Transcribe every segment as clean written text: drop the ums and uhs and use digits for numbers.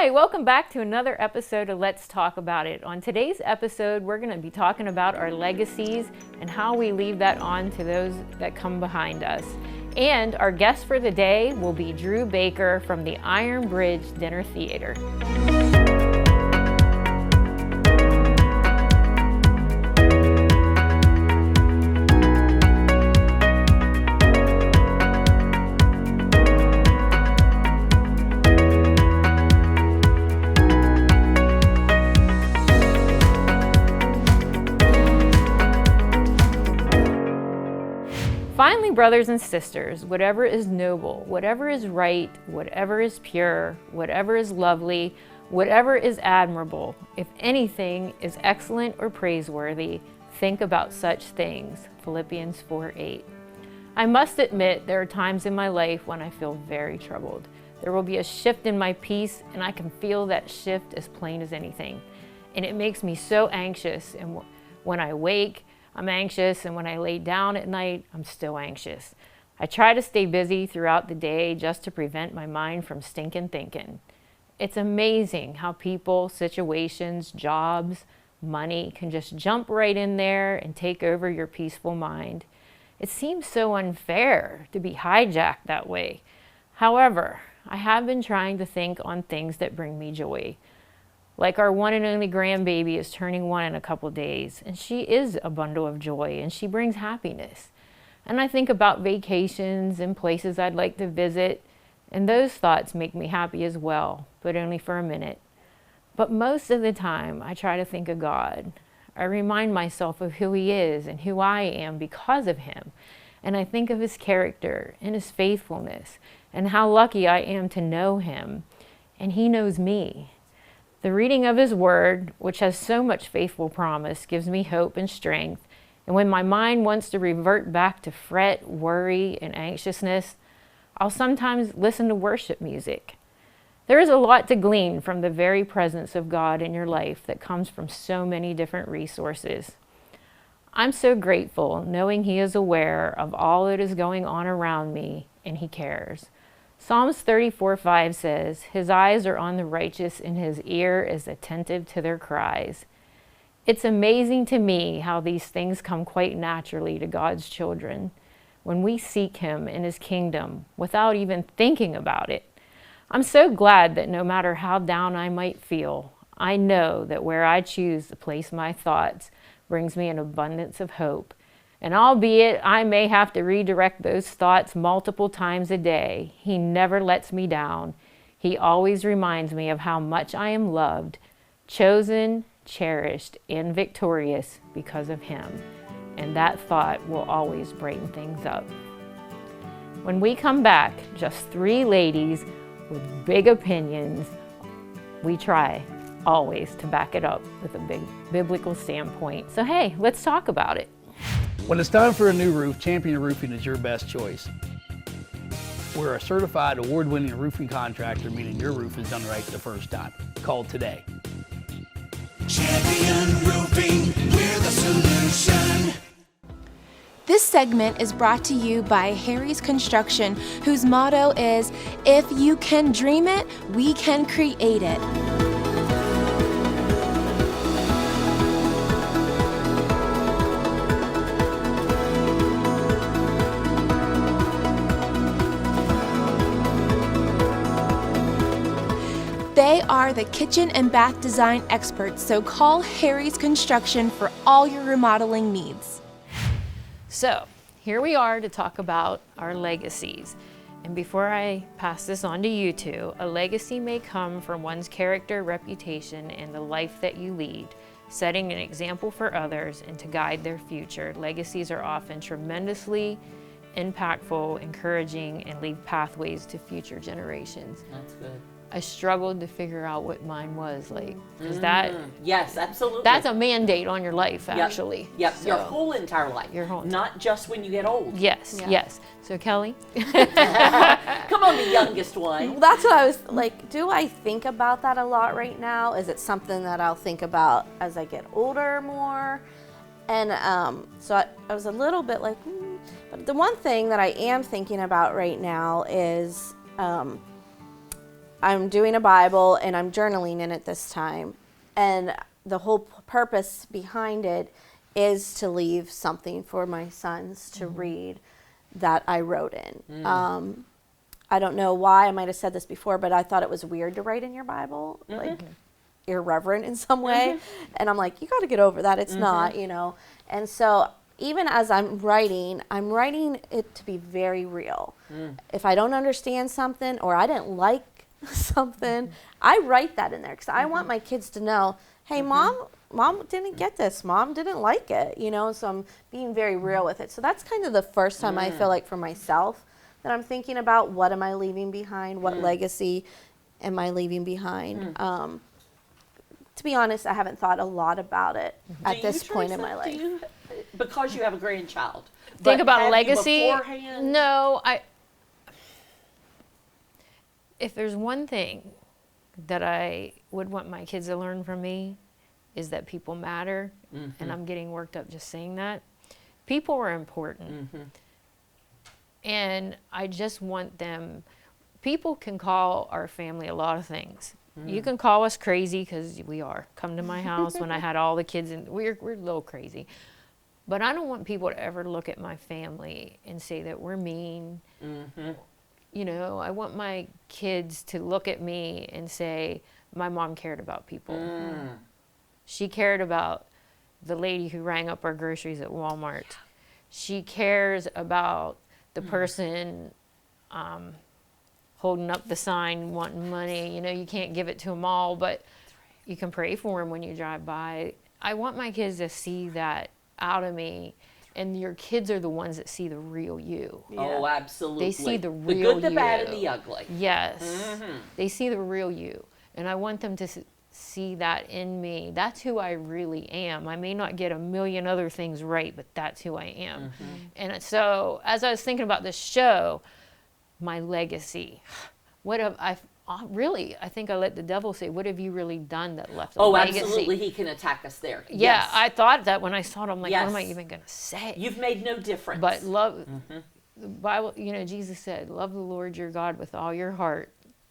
Hi, welcome back to another episode of Let's Talk About It. On today's episode, we're going to be talking about our legacies and how we leave that on to those that come behind us. And our guest for the day will be Drew Baker from the Iron Bridge Dinner Theater. Finally, brothers and sisters, whatever is noble, whatever is right, whatever is pure, whatever is lovely, whatever is admirable, if anything is excellent or praiseworthy, think about such things. Philippians 4:8. I must admit there are times in my life when I feel very troubled. There will be a shift in my peace, and I can feel that shift as plain as anything. And it makes me so anxious, and when I wake, I'm anxious, and when I lay down at night, I'm still anxious. I try to stay busy throughout the day just to prevent my mind from stinking thinking. It's amazing how people, situations, jobs, money can just jump right in there and take over your peaceful mind. It seems so unfair to be hijacked that way. However, I have been trying to think on things that bring me joy. Like our one and only grandbaby is turning 1 in a couple days, and she is a bundle of joy, and she brings happiness. And I think about vacations and places I'd like to visit, and those thoughts make me happy as well, but only for a minute. But most of the time, I try to think of God. I remind myself of who He is and who I am because of Him. And I think of His character and His faithfulness and how lucky I am to know Him, and He knows me. The reading of His Word, which has so much faithful promise, gives me hope and strength. And when my mind wants to revert back to fret, worry, and anxiousness, I'll sometimes listen to worship music. There is a lot to glean from the very presence of God in your life that comes from so many different resources. I'm so grateful knowing He is aware of all that is going on around me, and He cares. Psalms 34:5 says, His eyes are on the righteous and His ear is attentive to their cries. It's amazing to me how these things come quite naturally to God's children when we seek Him in His kingdom without even thinking about it. I'm so glad that no matter how down I might feel, I know that where I choose to place my thoughts brings me an abundance of hope. And albeit I may have to redirect those thoughts multiple times a day, He never lets me down. He always reminds me of how much I am loved, chosen, cherished, and victorious because of Him. And that thought will always brighten things up. When we come back, just 3 ladies with big opinions, we try always to back it up with a big biblical standpoint. So hey, let's talk about it. When it's time for a new roof, Champion Roofing is your best choice. We're a certified award-winning roofing contractor, meaning your roof is done right the first time. Call today. Champion Roofing, we're the solution. This segment is brought to you by Harry's Construction, whose motto is, if you can dream it, we can create it. They are the kitchen and bath design experts, so call Harry's Construction for all your remodeling needs. So, here we are to talk about our legacies. And before I pass this on to you two, a legacy may come from one's character, reputation, and the life that you lead, setting an example for others and to guide their future. Legacies are often tremendously impactful, encouraging, and leave pathways to future generations. That's good. I struggled to figure out what mine was, like, is Yes, absolutely. that's a mandate on your life, Yep. actually. Yep, So, your whole entire life. Your whole Not just when you get old. Yes, Yeah. yes. So Kelly? Come on, the youngest one. Well, that's what I was like, do I think about that a lot right now? Is it something that I'll think about as I get older more? And so I was a little bit like, but the one thing that I am thinking about right now is I'm doing a Bible and I'm journaling in it this time. And the whole purpose behind it is to leave something for my sons to read that I wrote in. I don't know why, I might have said this before, but I thought it was weird to write in your Bible, like irreverent in some way. And I'm like, you got to get over that. It's not, you know. And so even as I'm writing it to be very real. If I don't understand something or I didn't like something, I write that in there because I want my kids to know, hey, mom didn't get this. Mom didn't like it, you know, so I'm being very real with it. So that's kind of the first time I feel like for myself that I'm thinking about what am I leaving behind? What legacy am I leaving behind? To be honest, I haven't thought a lot about it at this point in my life. Because you have a grandchild. Think But about have you legacy. beforehand? No, if there's one thing that I would want my kids to learn from me is that people matter, and I'm getting worked up just saying that. People are important. And I just want them, people can call our family a lot of things. You can call us crazy, because we are. Come to my house when I had all the kids, and we're a little crazy. But I don't want people to ever look at my family and say that we're mean. You know, I want my kids to look at me and say, my mom cared about people. She cared about the lady who rang up our groceries at Walmart. She cares about the person holding up the sign wanting money. You know, you can't give it to them all, but you can pray for them when you drive by. I want my kids to see that out of me, and your kids are the ones that see the real you. Oh, absolutely. They see the The real good, the you. bad, and the ugly. Yes. They see the real you. And I want them to see that in me. That's who I really am. I may not get a million other things right, but that's who I am. And so as I was thinking about this show, my legacy, what have I think I let the devil say, what have you really done that left a legacy? Absolutely. He can attack us there. Yeah, Yes. I thought that when I saw it. I'm like, Yes. what am I even going to say? You've made no difference. But love, the Bible, you know, Jesus said, love the Lord your God with all your heart.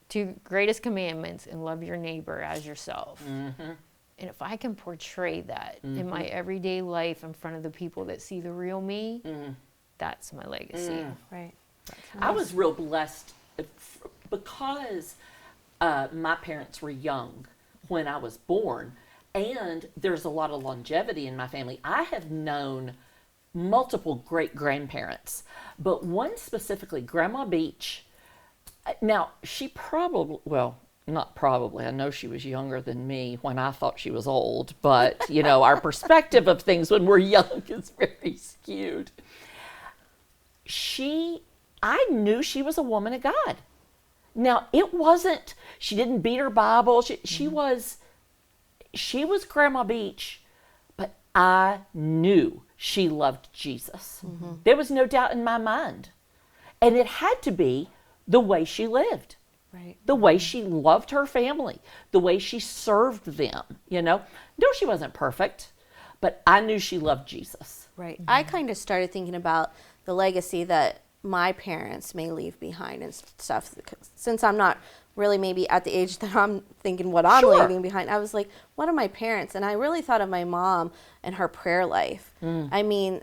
2 greatest commandments, and love your neighbor as yourself. And if I can portray that in my everyday life in front of the people that see the real me, that's my legacy. Right. I was real blessed because my parents were young when I was born, and there's a lot of longevity in my family. I have known multiple great-grandparents, but one specifically, Grandma Beach. Now, she probably, well, not probably, I know she was younger than me when I thought she was old, but, you know, our perspective of things when we're young is very skewed. I knew she was a woman of God. Now, it wasn't, she didn't beat her Bible, she was Grandma Beach, but I knew she loved Jesus. There was no doubt in my mind. And it had to be the way she lived, the way she loved her family, the way she served them, you know. No, she wasn't perfect, but I knew she loved Jesus. Right. I kind of started thinking about the legacy that my parents may leave behind and stuff. Since I'm not really maybe at the age that I'm thinking what I'm leaving behind, I was like, what are my parents? And I really thought of my mom and her prayer life. I mean,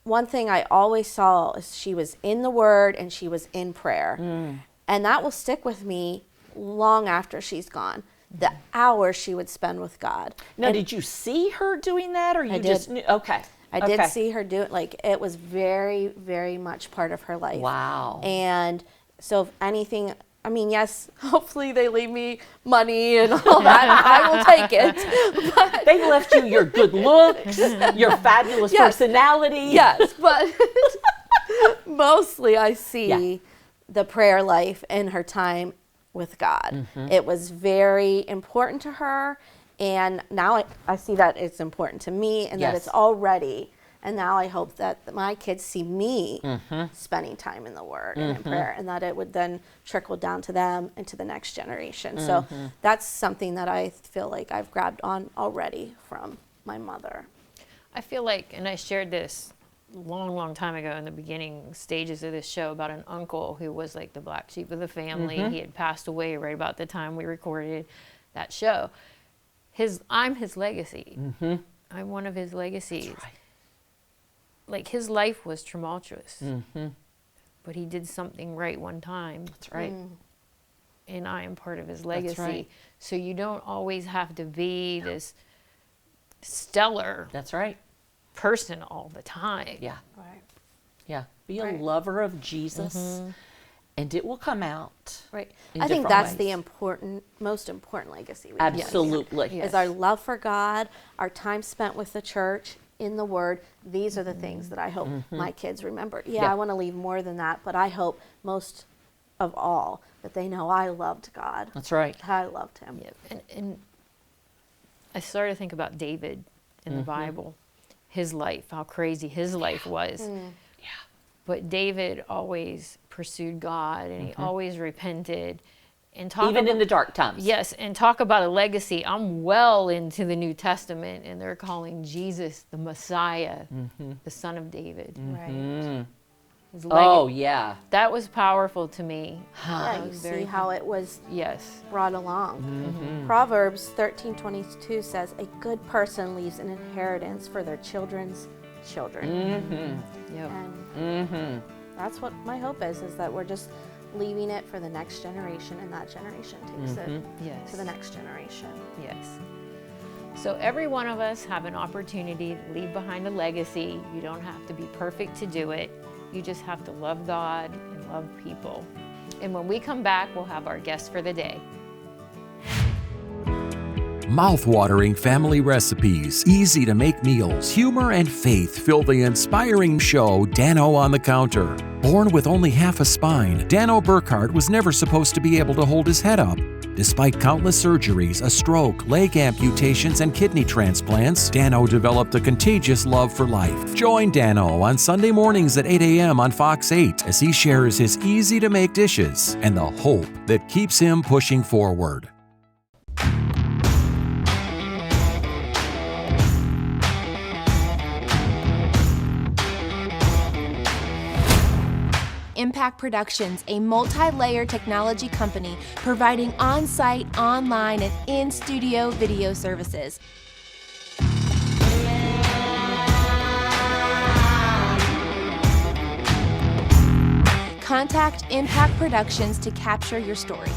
one thing I always saw is she was in the Word and she was in prayer. And that will stick with me long after she's gone. The hours she would spend with God. Now, did you see her doing that, or you did. just knew? Okay. I did see her do it. Like, it was very, very much part of her life. Wow. And so if anything, I mean, yes, hopefully they leave me money and all that. I will take it. But They left you your good looks, your fabulous personality. yes, but mostly I see the prayer life and her time with God. It was very important to her, and now I see that it's important to me, and that it's already. And now I hope that my kids see me spending time in the Word and in prayer, and that it would then trickle down to them and to the next generation. So that's something that I feel like I've grabbed on already from my mother. I feel like, and I shared this long time ago in the beginning stages of this show about an uncle who was like the black sheep of the family. He had passed away right about the time we recorded that show. I'm his legacy. I'm one of his legacies. That's right. Like, his life was tumultuous, but he did something right one time. That's right. And I am part of his legacy. right. So you don't always have to be this stellar That's right. person all the time. Yeah. Right. Yeah. Be a Right. lover of Jesus, and it will come out. Right. in I think different that's the ways. most important legacy we have. Absolutely. Is our love for God, our time spent with the church, in the Word. These are the things that I hope my kids remember. Yeah, Yeah. I want to leave more than that, but I hope most of all that they know I loved God. That's right. I loved Him. Yeah. And I started to think about David in the Bible, his life, how crazy his life was. Yeah. But David always pursued God, and he always repented. And talk Even about, in the dark times. yes, and talk about a legacy. I'm well into the New Testament, and they're calling Jesus the Messiah, the Son of David. Right. His Oh, yeah. that was powerful to me. Yeah, That you was see very how it was yes, brought along. Proverbs 13:22 says, "A good person leaves an inheritance for their children's children." yep. And that's what my hope is that we're just leaving it for the next generation, and that generation takes it Yes. to the next generation. Yes. So every one of us have an opportunity to leave behind a legacy. You don't have to be perfect to do it. You just have to love God and love people. And when we come back, we'll have our guest for the day. Mouth-watering family recipes, easy-to-make meals, humor and faith fill the inspiring show Dano on the Counter. Born with only half a spine, Dano Burkhart was never supposed to be able to hold his head up. Despite countless surgeries, a stroke, leg amputations, and kidney transplants, Dano developed a contagious love for life. Join Dano on Sunday mornings at 8 a.m. on Fox 8 as he shares his easy-to-make dishes and the hope that keeps him pushing forward. Impact Productions, a multi-layer technology company providing on-site, online, and in-studio video services. Contact Impact Productions to capture your story.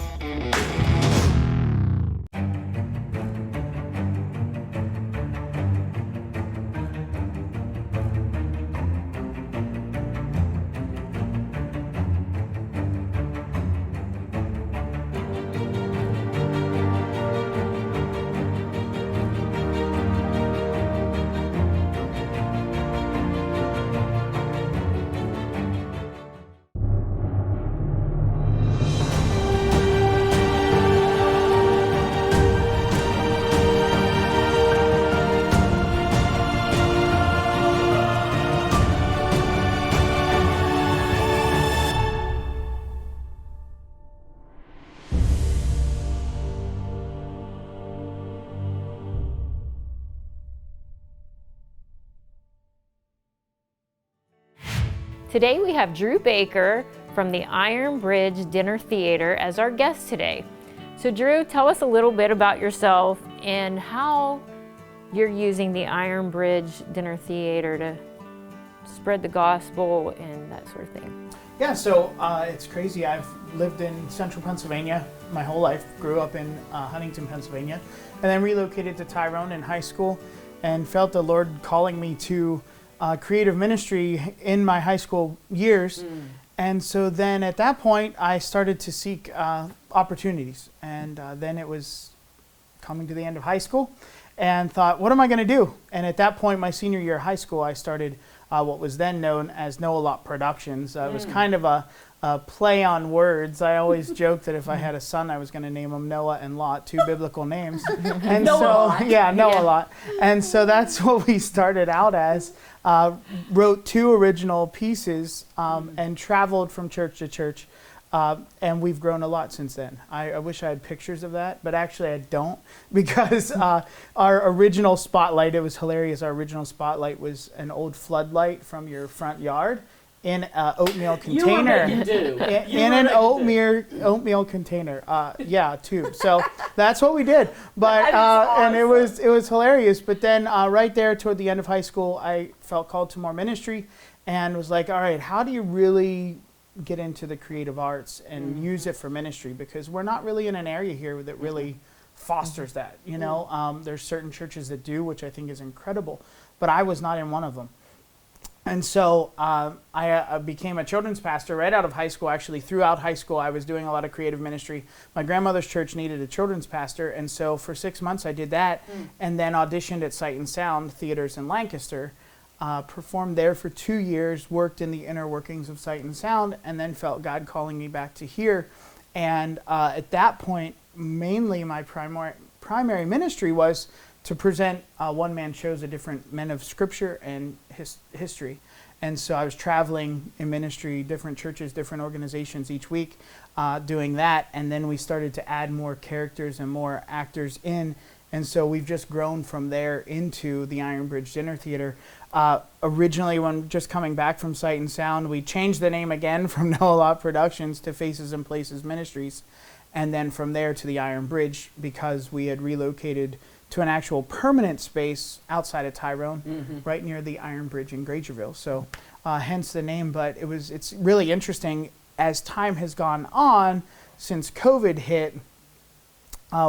Today we have Drew Baker from the Iron Bridge Dinner Theater as our guest today. So Drew, tell us a little bit about yourself and how you're using the Iron Bridge Dinner Theater to spread the gospel and that sort of thing. Yeah, so it's crazy. I've lived in central Pennsylvania my whole life, grew up in Huntington, Pennsylvania, and then relocated to Tyrone in high school and felt the Lord calling me to creative ministry in my high school years. And so then at that point, I started to seek opportunities. And then it was coming to the end of high school and thought, what am I going to do? And at that point, my senior year of high school, I started what was then known as Know a Lot Productions. It was kind of a play on words. I always joked that if I had a son, I was going to name him Noah and Lot, two biblical names. And Know a so, lot. yeah, Know Yeah. a lot. And so that's what we started out as. Wrote two original pieces and traveled from church to church, And we've grown a lot since then. I wish I had pictures of that, but actually I don't, because our original spotlight, it was hilarious. Our original spotlight was an old floodlight from your front yard in an oatmeal container. In an oatmeal container. Tube. So that's what we did. But and it was hilarious. But then right there toward the end of high school, I felt called to more ministry and was like, all right, how do you really get into the creative arts and use it for ministry? Because we're not really in an area here that really fosters that, you know. There's certain churches that do, which I think is incredible, but I was not in one of them. And so I became a children's pastor right out of high school. Actually, throughout high school, I was doing a lot of creative ministry. My grandmother's church needed a children's pastor, and so for 6 months I did that, and then auditioned at Sight and Sound Theaters in Lancaster, performed there for 2 years, worked in the inner workings of Sight and Sound, and then felt God calling me back to here. And at that point, mainly my primary ministry was to present one-man shows of different men of scripture and history. And so I was traveling in ministry, different churches, different organizations each week, doing that. And then we started to add more characters and more actors in. And so we've just grown from there into the Iron Bridge Dinner Theater. Originally, when just coming back from Sight and Sound, we changed the name again from Noah Lot Productions to Faces and Places Ministries. And then from there to the Iron Bridge, because we had relocated to an actual permanent space outside of Tyrone, right near the Iron Bridge in Grangerville. So hence the name, but it's really interesting. As time has gone on, since COVID hit,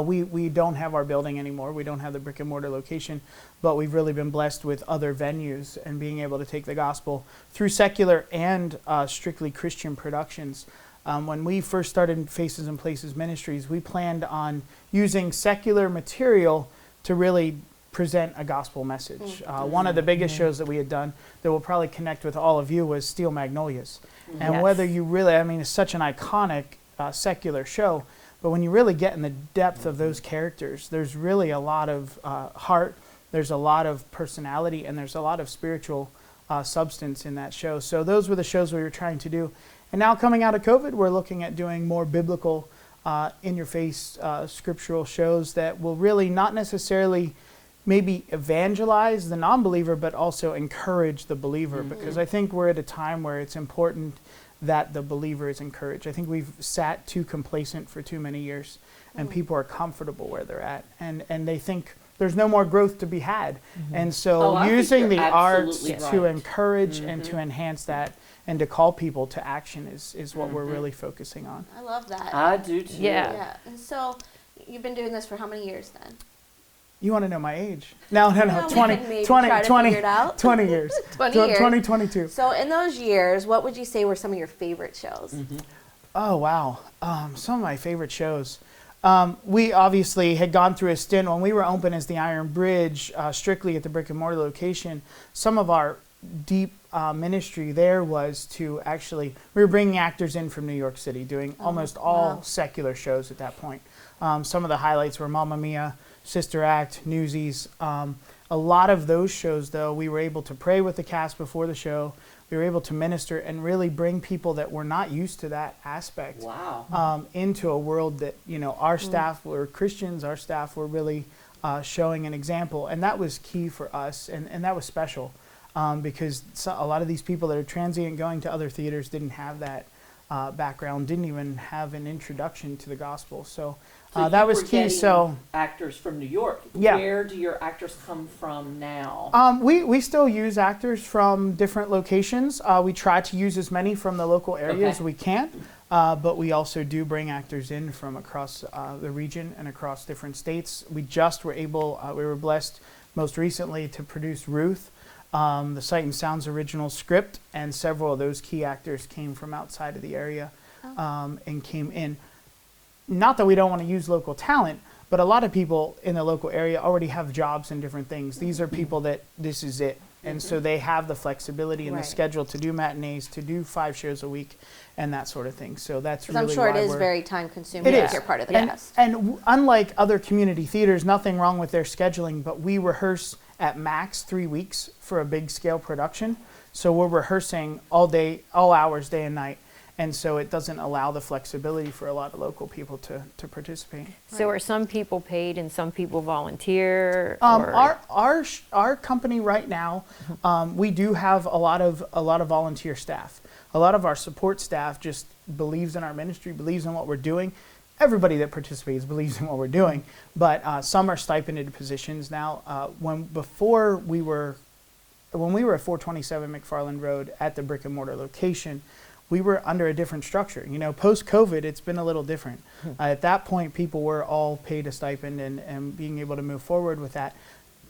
we don't have our building anymore. We don't have the brick and mortar location, but we've really been blessed with other venues and being able to take the gospel through secular and strictly Christian productions. When we first started Faces and Places Ministries, we planned on using secular material to really present a gospel message. One of the biggest shows that we had done that will probably connect with all of you was Steel Magnolias. And whether you really, I mean, it's such an iconic secular show, but when you really get in the depth of those characters, there's really a lot of heart, there's a lot of personality, and there's a lot of spiritual substance in that show. So those were the shows we were trying to do. And now coming out of COVID, we're looking at doing more biblical, in-your-face scriptural shows that will really not necessarily maybe evangelize the non-believer, but also encourage the believer. Because I think we're at a time where it's important that the believer is encouraged. I think we've sat too complacent for too many years, and people are comfortable where they're at, and they think there's no more growth to be had. And so using the arts to encourage and to enhance that and to call people to action is what we're really focusing on. I love that. I do too. Yeah. And so you've been doing this for how many years then? You want to know my age? No, 20 years. 20 years. 2022. So in those years, what would you say were some of your favorite shows? Oh, wow. Some of my favorite shows. We obviously had gone through a stint when we were open as the Iron Bridge, strictly at the brick and mortar location. Some of our deep ministry there was to actually, we were bringing actors in from New York City, doing almost all secular shows at that point. Some of the highlights were Mamma Mia, Sister Act, Newsies. A lot of those shows, though, we were able to pray with the cast before the show. We were able to minister and really bring people that were not used to that aspect into a world that, you know, our staff were Christians, our staff were really showing an example. And that was key for us, and that was special because a lot of these people that are transient going to other theaters didn't have that background, didn't even have an introduction to the gospel. So that was key. So actors from New York. Yeah. Where do your actors come from now? We still use actors from different locations. We try to use as many from the local area as we can, but we also do bring actors in from across the region and across different states. We just were able, we were blessed most recently to produce Ruth, the Sight and Sound's original script, and several of those key actors came from outside of the area and came in. Not that we don't want to use local talent, but a lot of people in the local area already have jobs and different things. These are people that this is it. And so they have the flexibility in the schedule to do matinees, to do 5 shows a week, and that sort of thing. So that's really I'm sure why it is very time consuming if you're part of the cast. And unlike other community theaters, nothing wrong with their scheduling, but we rehearse at max 3 weeks for a big scale production. So we're rehearsing all day, all hours, day and night. And so it doesn't allow the flexibility for a lot of local people to participate. So are some people paid and some people volunteer? Or? Our company right now, we do have a lot of volunteer staff. A lot of our support staff just believes in our ministry, believes in what we're doing. Everybody that participates believes in what we're doing, but some are stipended positions now. When we were at 427 McFarland Road at the brick and mortar location, we were under a different structure. You know, post-COVID, it's been a little different. At that point, people were all paid a stipend and being able to move forward with that.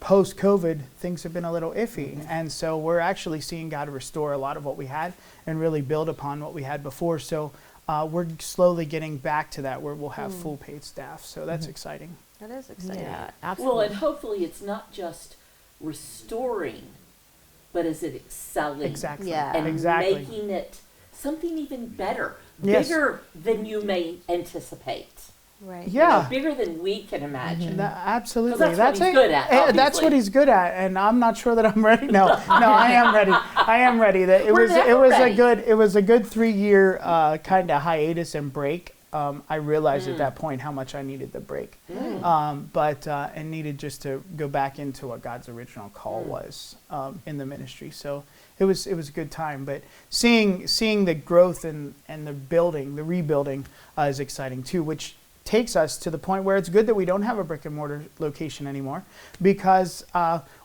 Post-COVID, things have been a little iffy. And so we're actually seeing God restore a lot of what we had and really build upon what we had before. So we're slowly getting back to that where we'll have full paid staff. So that's exciting. That is exciting. Yeah, absolutely. Well, and hopefully it's not just restoring, but is it excelling? Exactly. Yeah. And Exactly. making it something even better, Yes. bigger than you may anticipate. Right. Yeah. Bigger than we can imagine. Absolutely. 'Cause that's what he's good at, That's obviously. what he's good at, and I'm not sure that I'm ready. No, I am ready. I am ready. That it We're was never ready. it was a good 3-year kind of hiatus and break. I realized at that point how much I needed the break, but and needed just to go back into what God's original call was in the ministry. So it was a good time. But seeing the growth and the building, the rebuilding is exciting too, which takes us to the point where it's good that we don't have a brick and mortar location anymore, because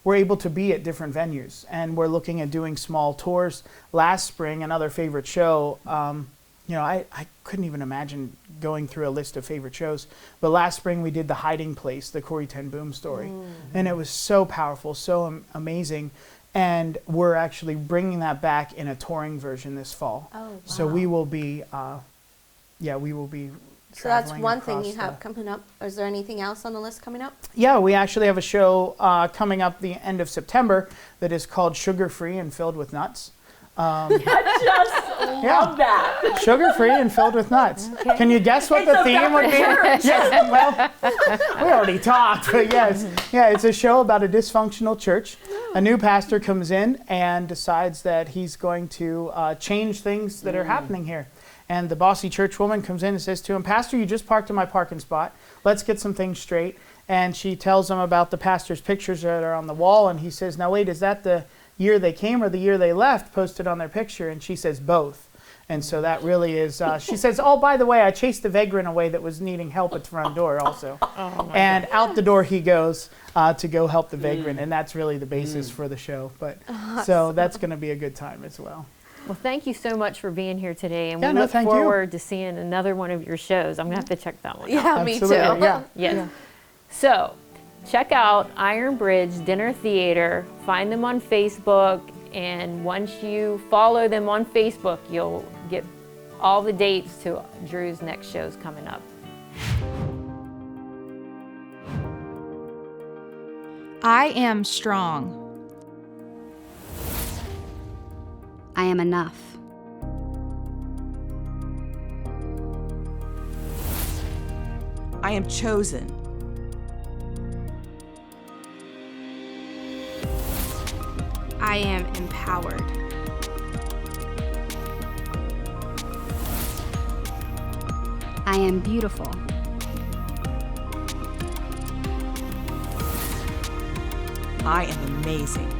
we're able to be at different venues, and we're looking at doing small tours. Last spring, another favorite show, I couldn't even imagine going through a list of favorite shows, but last spring we did The Hiding Place, the Corrie ten Boom story, and it was so powerful, so amazing, and we're actually bringing that back in a touring version this fall. Oh, wow. So we will be, we will be. So that's traveling one thing across you have coming up. Is there anything else on the list coming up? Yeah, we actually have a show coming up the end of September that is called Sugar Free and Filled with Nuts. I just love that. Sugar free and filled with nuts. Can you guess what the theme would be? Yeah, well, we already talked, but yes. Yeah, it's a show about a dysfunctional church. A new pastor comes in and decides that he's going to change things that are happening here. And the bossy church woman comes in and says to him, "Pastor, you just parked in my parking spot. Let's get some things straight." And she tells him about the pastor's pictures that are on the wall. And he says, "Now wait, is that the year they came or the year they left posted on their picture?" And she says, "Both." And so that really is, she says, "Oh, by the way, I chased the vagrant away that was needing help at the front door also." And out the door he goes to go help the vagrant. And that's really the basis for the show. But so that's going to be a good time as well. Well, thank you so much for being here today, and Yeah, we no, look thank you. forward to seeing another one of your shows. I'm going to have to check that one out. Yeah, me too. Absolutely, yeah. Yes. So, check out Iron Bridge Dinner Theater. Find them on Facebook, and once you follow them on Facebook, you'll get all the dates to Drew's next shows coming up. I am strong. I am enough. I am chosen. I am empowered. I am beautiful. I am amazing.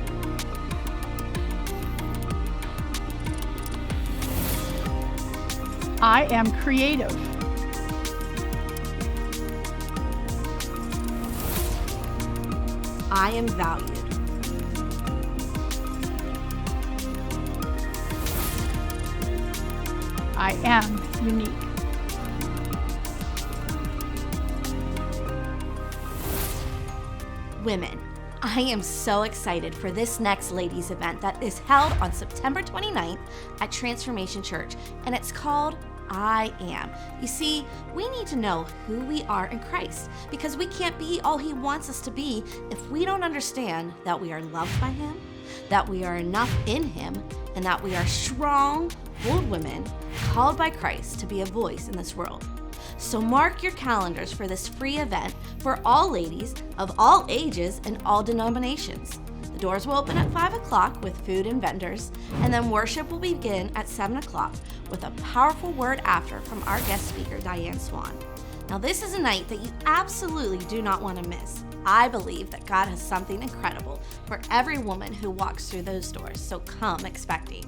I am creative. I am valued. I am unique. Women, I am so excited for this next ladies event that is held on September 29th at Transformation Church, and it's called I Am. You see, we need to know who we are in Christ, because we can't be all He wants us to be if we don't understand that we are loved by Him, that we are enough in Him, and that we are strong, bold women called by Christ to be a voice in this world. So mark your calendars for this free event for all ladies of all ages and all denominations. The doors will open at 5 o'clock with food and vendors, and then worship will begin at 7 o'clock with a powerful word after from our guest speaker, Diane Swan. Now, this is a night that you absolutely do not want to miss. I believe that God has something incredible for every woman who walks through those doors, so come expecting.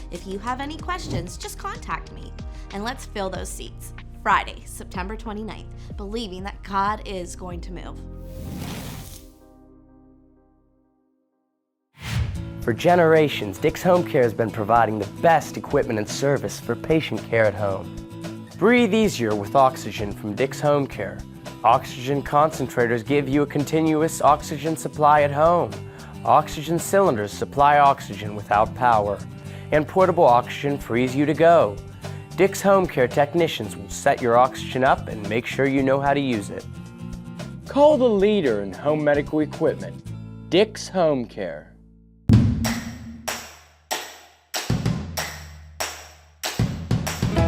If you have any questions, just contact me, and let's fill those seats. Friday, September 29th, believing that God is going to move. For generations, Dick's Home Care has been providing the best equipment and service for patient care at home. Breathe easier with oxygen from Dick's Home Care. Oxygen concentrators give you a continuous oxygen supply at home. Oxygen cylinders supply oxygen without power. And portable oxygen frees you to go. Dick's Home Care technicians will set your oxygen up and make sure you know how to use it. Call the leader in home medical equipment, Dick's Home Care.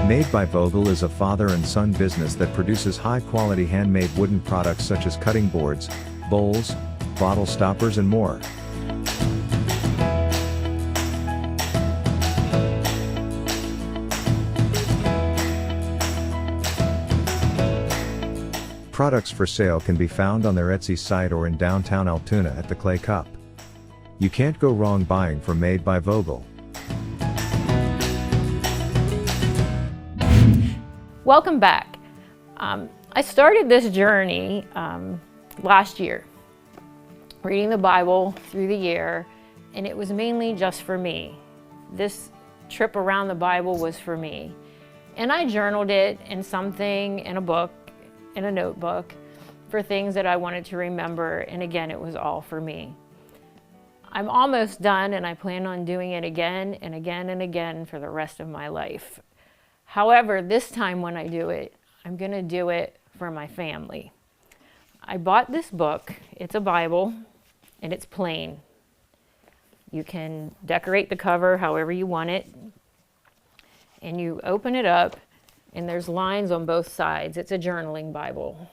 Made by Vogel is a father and son business that produces high-quality handmade wooden products such as cutting boards, bowls, bottle stoppers, and more. Products for sale can be found on their Etsy site or in downtown Altoona at the Clay Cup. You can't go wrong buying from Made by Vogel. Welcome back. I started this journey last year, reading the Bible through the year, and it was mainly just for me. This trip around the Bible was for me. And I journaled it in something, in a book, in a notebook, for things that I wanted to remember, and again, it was all for me. I'm almost done, and I plan on doing it again and again and again for the rest of my life. However, this time when I do it, I'm going to do it for my family. I bought this book. It's a Bible, and it's plain. You can decorate the cover however you want it, and you open it up, and there's lines on both sides. It's a journaling Bible.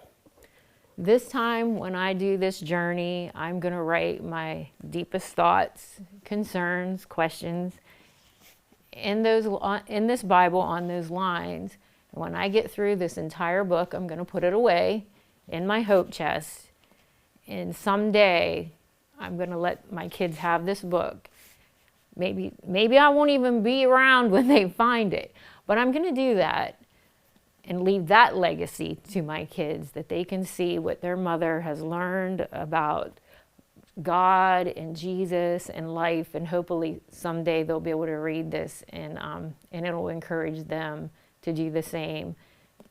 This time when I do this journey, I'm going to write my deepest thoughts, concerns, questions, in this Bible on those lines. And when I get through this entire book, I'm going to put it away in my hope chest. And someday, I'm going to let my kids have this book. Maybe I won't even be around when they find it, but I'm going to do that and leave that legacy to my kids, that they can see what their mother has learned about God and Jesus and life, and hopefully someday they'll be able to read this and it'll encourage them to do the same,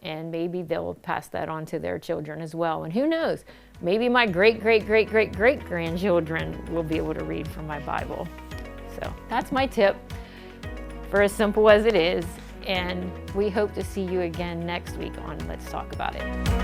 and maybe they'll pass that on to their children as well. And who knows, maybe my great-great-great-great-great-grandchildren will be able to read from my Bible. So that's my tip, for as simple as it is, and we hope to see you again next week on Let's Talk About It.